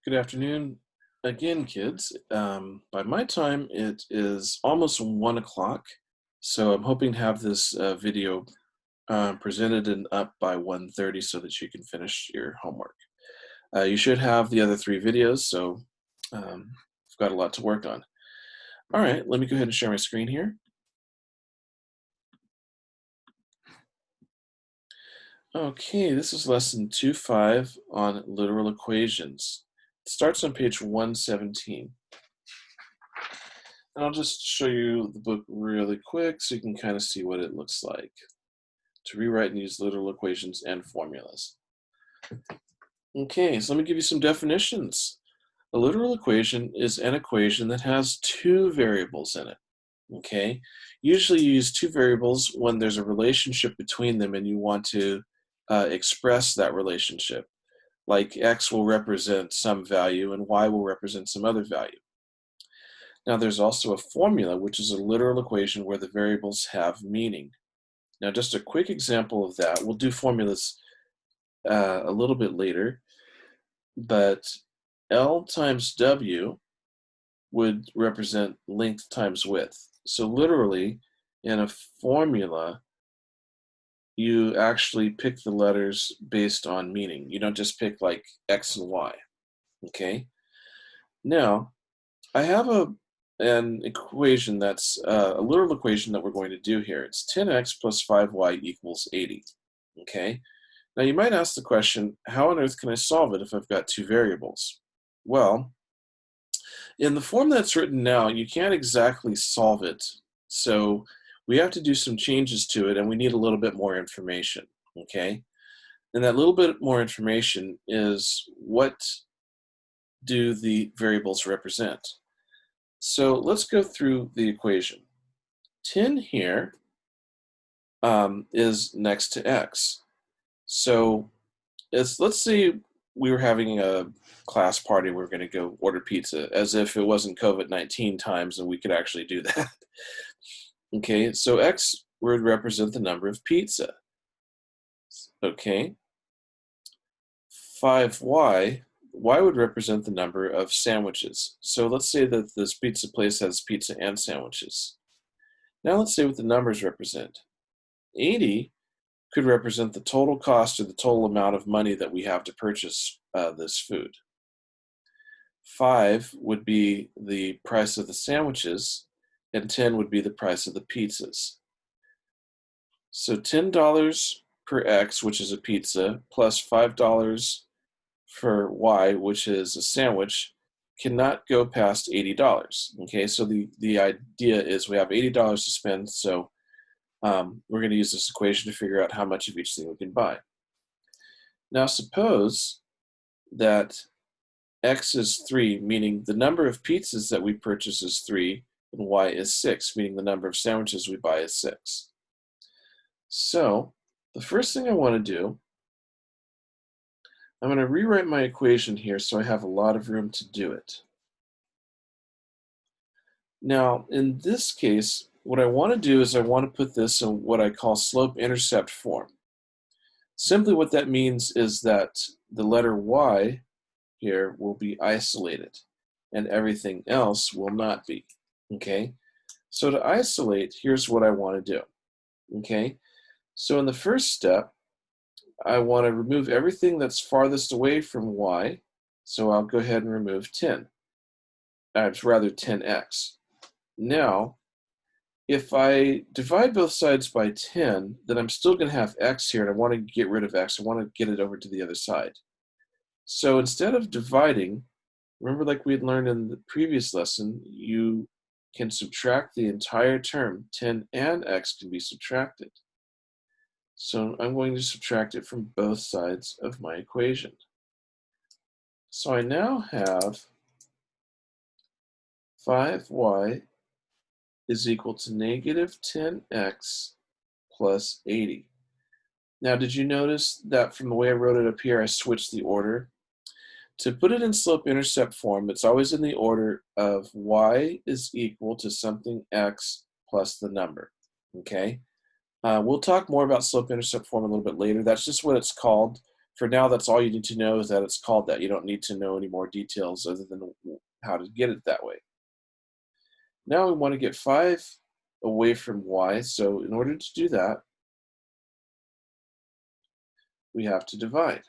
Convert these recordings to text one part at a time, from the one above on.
Good afternoon again, kids. By my time, it is almost 1 o'clock, so I'm hoping to have this video presented and up by 1:30 so that you can finish your homework. You should have the other three videos, so I've got a lot to work on. All right, let me go ahead and share my screen here. Okay, this is lesson 2.5 on literal equations. It starts on page 117. And I'll just show you the book really quick so you can kind of see what it looks like to rewrite and use literal equations and formulas. Okay, so let me give you some definitions. A literal equation is an equation that has two variables in it. Okay, usually you use two variables when there's a relationship between them and you want to express that relationship. Like x will represent some value and y will represent some other value. Now there's also a formula, which is a literal equation where the variables have meaning. Now just a quick example of that. We'll do formulas a little bit later, but L times W would represent length times width. So literally, in a formula, you actually pick the letters based on meaning. You don't just pick like X and Y, okay? Now, I have an equation that's a literal equation that we're going to do here. It's 10x plus 5y equals 80, okay? Now you might ask the question, how on earth can I solve it if I've got two variables? Well, in the form that's written now, you can't exactly solve it, so we have to do some changes to it and we need a little bit more information, okay? And that little bit more information is, what do the variables represent? So let's go through the equation. 10 here is next to x. So let's say we were having a class party, we're going to go order pizza, as if it wasn't COVID-19 times and we could actually do that. Okay, so x would represent the number of pizza. Okay, 5y, y would represent the number of sandwiches. So let's say that this pizza place has pizza and sandwiches. Now let's say what the numbers represent. 80 could represent the total cost or the total amount of money that we have to purchase this food. 5 would be the price of the sandwiches, and 10 would be the price of the pizzas. So $10 per x, which is a pizza, plus $5 for y, which is a sandwich, cannot go past $80. Okay, so the idea is we have $80 to spend, so we're going to use this equation to figure out how much of each thing we can buy. Now suppose that x is 3, meaning the number of pizzas that we purchase is 3, and y is 6, meaning the number of sandwiches we buy is 6. So the first thing I want to do, I'm going to rewrite my equation here so I have a lot of room to do it. Now, in this case, what I want to do is I want to put this in what I call slope-intercept form. Simply what that means is that the letter y here will be isolated and everything else will not be. Okay? So to isolate, here's what I want to do. Okay? So in the first step, I want to remove everything that's farthest away from y, so I'll go ahead and remove 10. It's rather 10x. Now, if I divide both sides by 10, then I'm still going to have x here, and I want to get rid of x. I want to get it over to the other side. So instead of dividing, remember like we had learned in the previous lesson, you can subtract the entire term. 10 and x can be subtracted. So I'm going to subtract it from both sides of my equation. So I now have 5y is equal to negative 10x plus 80. Now, did you notice that from the way I wrote it up here, I switched the order? To put it in slope-intercept form, it's always in the order of y is equal to something x plus the number, okay? We'll talk more about slope-intercept form a little bit later. That's just what it's called For now, that's all you need to know is that it's called that. You don't need to know any more details other than how to get it that way. Now we want to get 5 away from y, so in order to do that, we have to divide.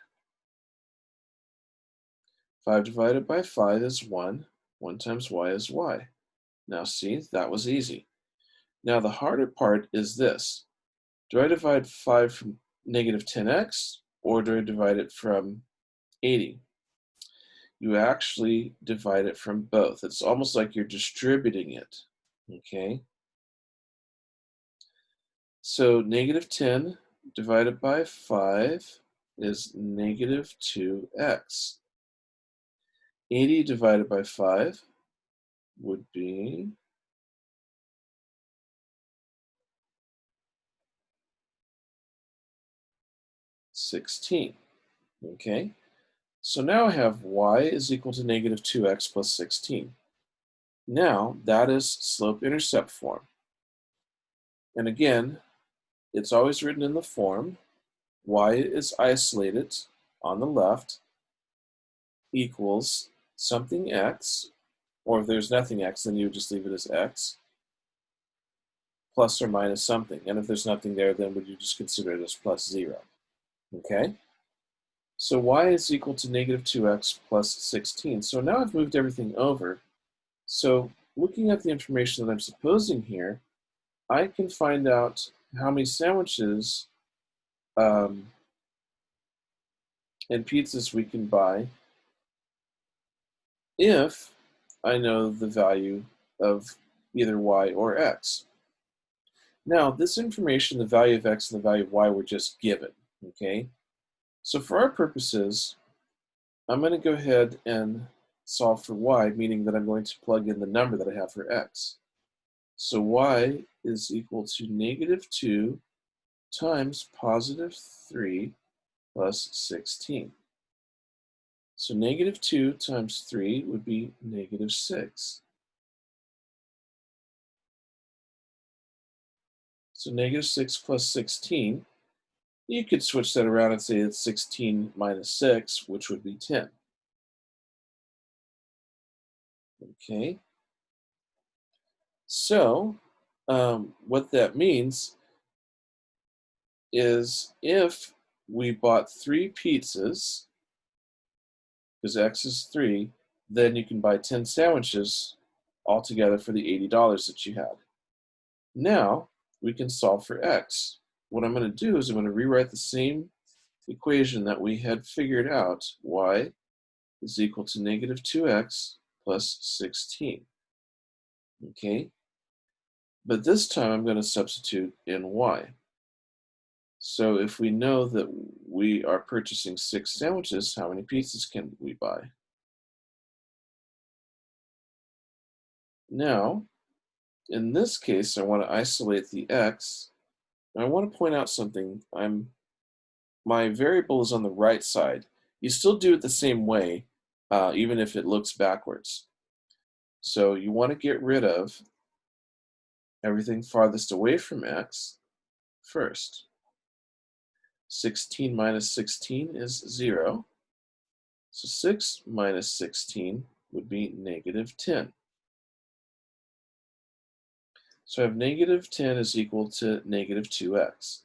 5 divided by 5 is 1. 1 times y is y. Now see, that was easy. Now the harder part is this. Do I divide 5 from negative 10x, or do I divide it from 80? You actually divide it from both. It's almost like you're distributing it, okay? So negative 10 divided by 5 is negative 2x. 80 divided by 5 would be 16, okay? So now I have y is equal to negative 2x plus 16. Now, that is slope-intercept form. And again, it's always written in the form, y is isolated on the left equals something x, or if there's nothing x, then you would just leave it as x, plus or minus something. And if there's nothing there, then would you just consider it as plus 0, okay? So y is equal to negative 2x plus 16. So now I've moved everything over. So looking at the information that I'm supposing here, I can find out how many sandwiches and pizzas we can buy if I know the value of either y or x. Now, this information, the value of x and the value of y, were just given, okay? So for our purposes, I'm going to go ahead and solve for y, meaning that I'm going to plug in the number that I have for x. So y is equal to negative 2 times positive 3 plus 16. So negative 2 times 3 would be negative 6. So negative 6 plus 16, you could switch that around and say it's 16 minus 6, which would be 10. Okay, so what that means is if we bought 3 pizzas, because x is 3, then you can buy 10 sandwiches altogether for the $80 that you had. Now we can solve for x. What I'm going to do is I'm going to rewrite the same equation that we had figured out. Y is equal to negative 2x plus 16. Okay? But this time I'm going to substitute in y. So if we know that we are purchasing 6 sandwiches, how many pizzas can we buy? Now, in this case, I want to isolate the x. And I want to point out something. My variable is on the right side. You still do it the same way, even if it looks backwards. So you want to get rid of everything farthest away from x first. 16 minus 16 is 0. So 6 minus 16 would be negative 10. So I have negative 10 is equal to negative 2x.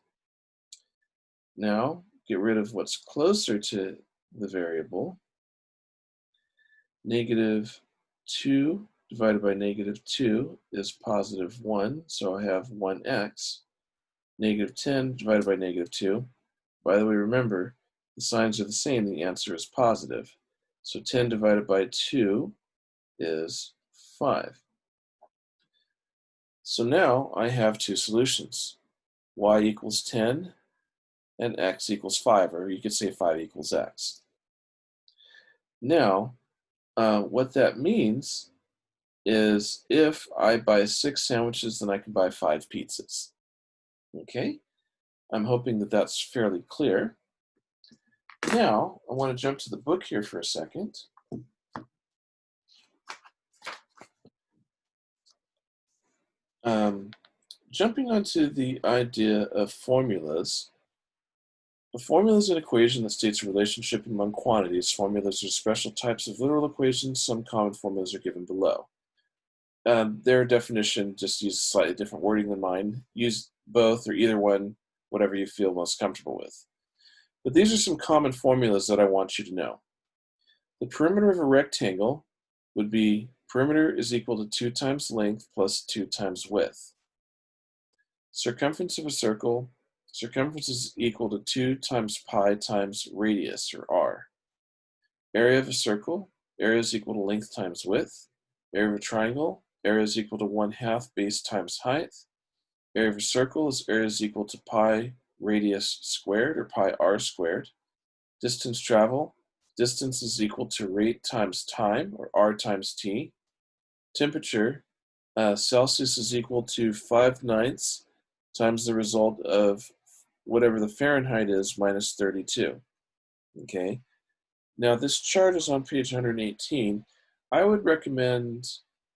Now, get rid of what's closer to the variable. Negative 2 divided by negative 2 is positive 1, so I have 1x. Negative 10 divided by negative 2. By the way, remember, the signs are the same, the answer is positive. So 10 divided by 2 is 5. So now I have 2 solutions. Y equals 10 and x equals 5, or you could say 5 equals x. Now, what that means is if I buy 6 sandwiches, then I can buy 5 pizzas. Okay? I'm hoping that that's fairly clear. Now, I want to jump to the book here for a second. Jumping onto the idea of formulas, A formula is an equation that states a relationship among quantities. Formulas are special types of literal equations. Some common formulas are given below. Their definition just uses slightly different wording than mine. Use both or either one, whatever you feel most comfortable with. But these are some common formulas that I want you to know. The perimeter of a rectangle would be perimeter is equal to 2 times length plus 2 times width. Circumference of a circle, circumference is equal to 2 times pi times radius, or r. Area of a circle, area is equal to length times width. Area of a triangle, area is equal to 1/2 base times height. Area of a circle is area is equal to pi radius squared, or pi r squared. Distance travel, distance is equal to rate times time, or r times t. Temperature, Celsius is equal to 5/9 times the result of whatever the Fahrenheit is minus 32. Okay. Now this chart is on page 118. I would recommend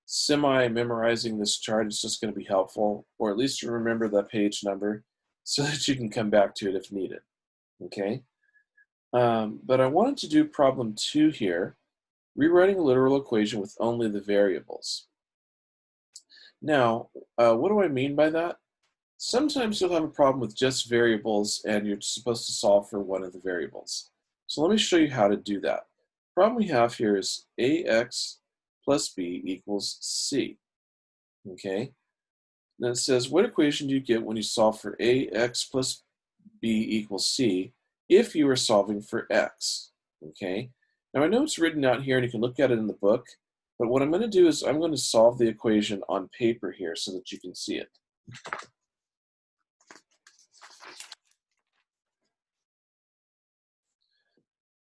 semi-memorizing this chart. It's just going to be helpful, or at least remember the page number so that you can come back to it if needed. Okay. But I wanted to do problem 2 here, rewriting a literal equation with only the variables. Now, what do I mean by that? Sometimes you'll have a problem with just variables and you're supposed to solve for one of the variables. So let me show you how to do that. The problem we have here is ax plus b equals c. Okay? Then it says, what equation do you get when you solve for ax plus b equals c if you are solving for x? Okay? Now I know it's written out here and you can look at it in the book, but what I'm going to do is I'm going to solve the equation on paper here so that you can see it.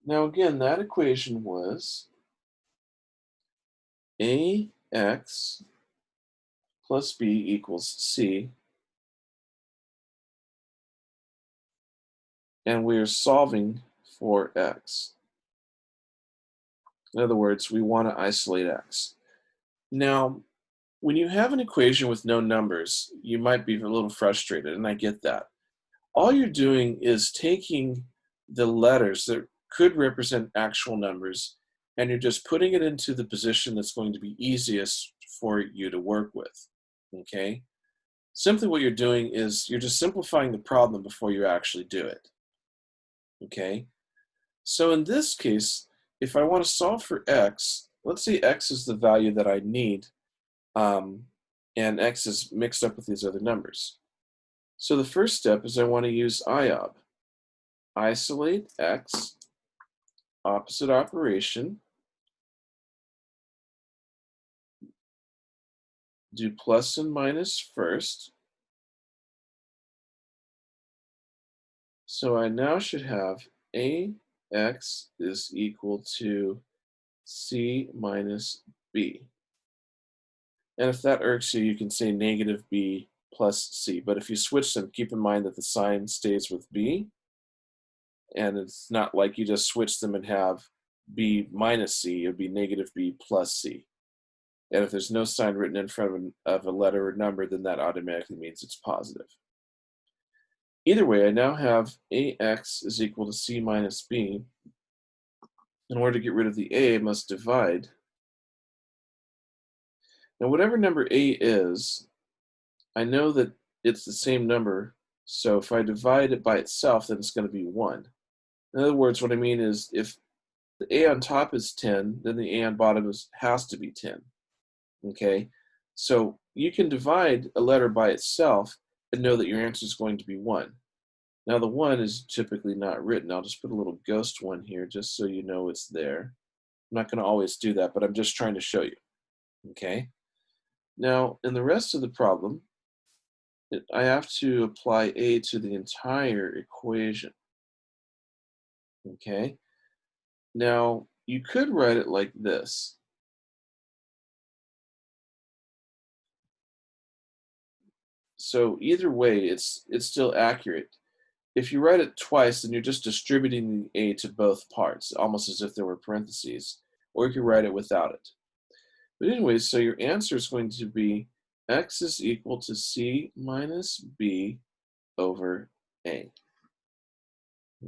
Now again, that equation was ax plus b equals c, and we are solving for x. In other words, we want to isolate x. Now, when you have an equation with no numbers, you might be a little frustrated, and I get that. All you're doing is taking the letters that could represent actual numbers, and you're just putting it into the position that's going to be easiest for you to work with. Okay? Simply what you're doing is you're just simplifying the problem before you actually do it. Okay? So in this case, if I want to solve for x, let's say x is the value that I need, and x is mixed up with these other numbers. So the first step is I want to use IOB. Isolate x, opposite operation, do plus and minus first. So I now should have ax is equal to c minus b. And if that irks you, you can say negative b plus c. But if you switch them, keep in mind that the sign stays with b. And it's not like you just switch them and have b minus c. It would be negative b plus c. And if there's no sign written in front of a letter or number, then that automatically means it's positive. Either way, I now have ax is equal to c minus b. In order to get rid of the a, I must divide. Now, whatever number a is, I know that it's the same number, so if I divide it by itself, then it's going to be 1. In other words, what I mean is if the a on top is 10, then the a on bottom has to be 10. Okay? So you can divide a letter by itself and know that your answer is going to be 1. Now the 1 is typically not written. I'll just put a little ghost 1 here just so you know it's there. I'm not going to always do that, but I'm just trying to show you. Okay? Now, in the rest of the problem, I have to apply a to the entire equation. Okay? Now, you could write it like this. So either way, it's still accurate. If you write it twice, then you're just distributing the a to both parts, almost as if there were parentheses, or you can write it without it. But anyways, so your answer is going to be x is equal to c minus b over a.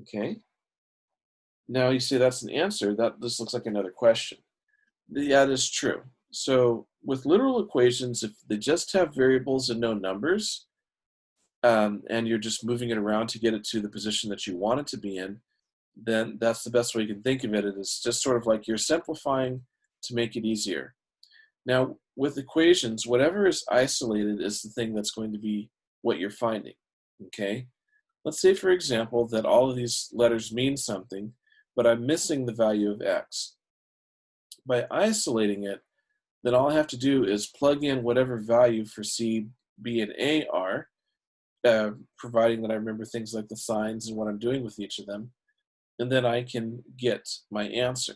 Okay. Now you say that's an answer. That this looks like another question. Yeah, that is true. So with literal equations, if they just have variables and no numbers, and you're just moving it around to get it to the position that you want it to be in, then that's the best way you can think of it. It is just sort of like you're simplifying to make it easier. Now, with equations, whatever is isolated is the thing that's going to be what you're finding. Okay? Let's say, for example, that all of these letters mean something, but I'm missing the value of x. By isolating it, then all I have to do is plug in whatever value for C, B, and A are, providing that I remember things like the signs and what I'm doing with each of them, and then I can get my answer.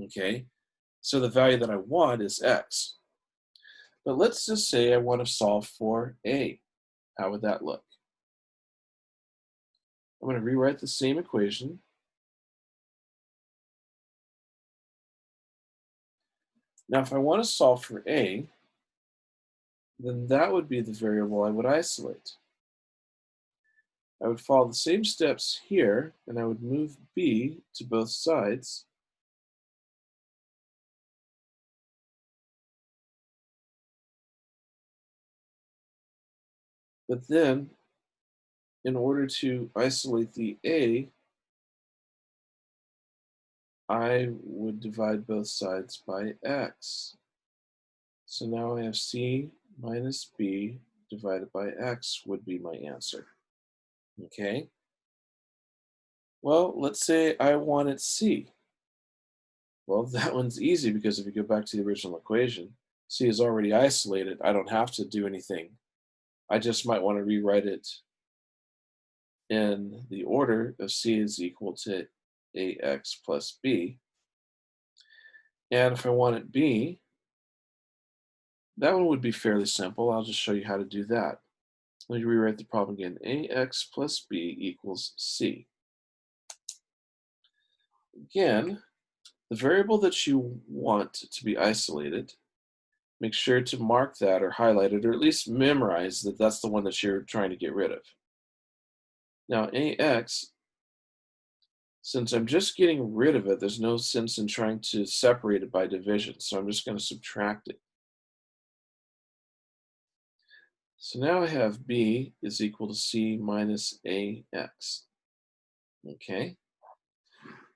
Okay? So the value that I want is x. But let's just say I want to solve for A. How would that look? I'm going to rewrite the same equation. Now, if I want to solve for A, then that would be the variable I would isolate. I would follow the same steps here, and I would move B to both sides. But then, in order to isolate the A, I would divide both sides by x. So now I have C minus B divided by x would be my answer. Okay? Well, let's say I wanted C. Well, that one's easy because if you go back to the original equation, C is already isolated. I don't have to do anything. I just might want to rewrite it in the order of C is equal to AX plus B. And if I wanted B, that one would be fairly simple. I'll just show you how to do that. Let me rewrite the problem again. AX plus B equals C. Again, the variable that you want to be isolated, make sure to mark that or highlight it, or at least memorize that that's the one that you're trying to get rid of. Now, AX, since I'm just getting rid of it, there's no sense in trying to separate it by division, so I'm just going to subtract it. So now I have B is equal to C minus AX. Okay?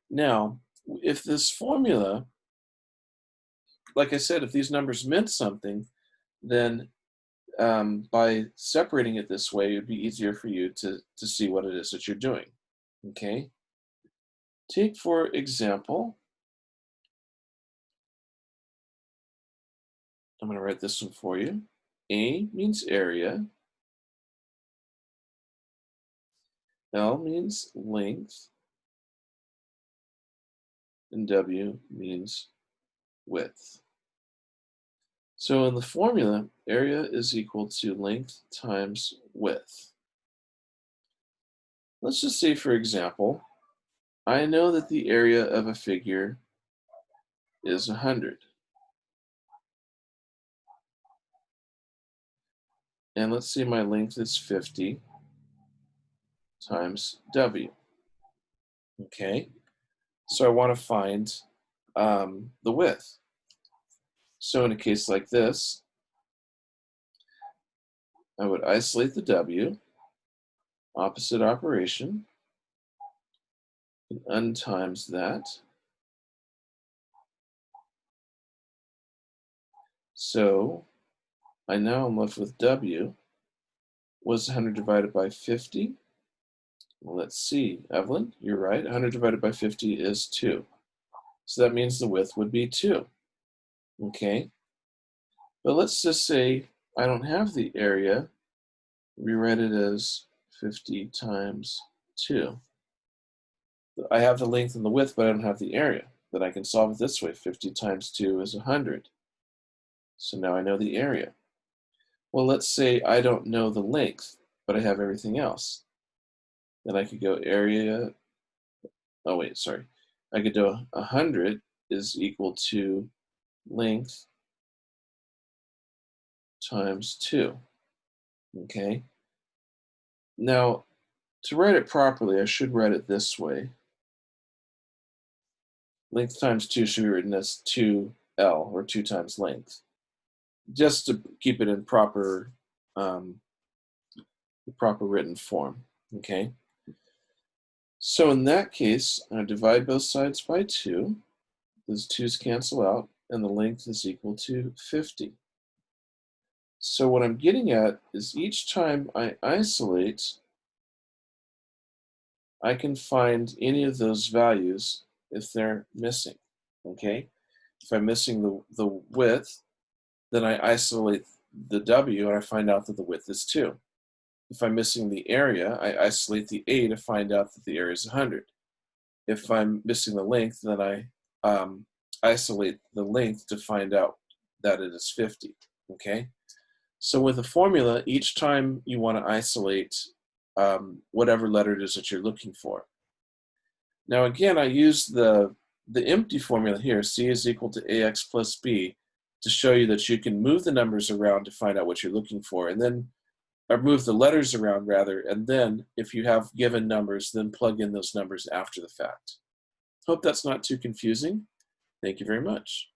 Now, if this formula, like I said, if these numbers meant something, then by separating it this way, it would be easier for you to see what it is that you're doing. Okay? Take, for example, I'm going to write this one for you. A means area, L means length, and W means width. So in the formula, area is equal to length times width. Let's just say, for example, I know that the area of a figure is 100. And let's say my length is 50 times W. Okay, so I want to find the width. So in a case like this, I would isolate the W, opposite operation, and untimes that. So I now am left with W was 100 divided by 50. Well, let's see, Evelyn, you're right. 100 divided by 50 is 2. So that means the width would be 2. Okay, but let's just say I don't have the area. Rewrite it as 50 times 2. I have the length and the width, but I don't have the area. Then I can solve it this way. 50 times 2 is 100. So now I know the area. Well, let's say I don't know the length, but I have everything else. Then I could go area, oh wait, sorry. I could do 100 is equal to length times 2. Okay. Now, To write it properly, I should write it this way. Length times 2 should be written as 2L, or 2 times length, just to keep it in um, proper written form, okay? So in that case, I divide both sides by 2. Those 2's cancel out, and the length is equal to 50. So what I'm getting at is each time I isolate, I can find any of those values if they're missing, okay? If I'm missing the width, then I isolate the W and I find out that the width is 2. If I'm missing the area, I isolate the A to find out that the area is 100. If I'm missing the length, then I isolate the length to find out that it is 50, okay? So with a formula, each time you want to isolate whatever letter it is that you're looking for. Now again, I use the empty formula here, C is equal to AX plus B, to show you that you can move the numbers around to find out what you're looking for, and then, or move the letters around rather, and then if you have given numbers, then plug in those numbers after the fact. Hope that's not too confusing. Thank you very much.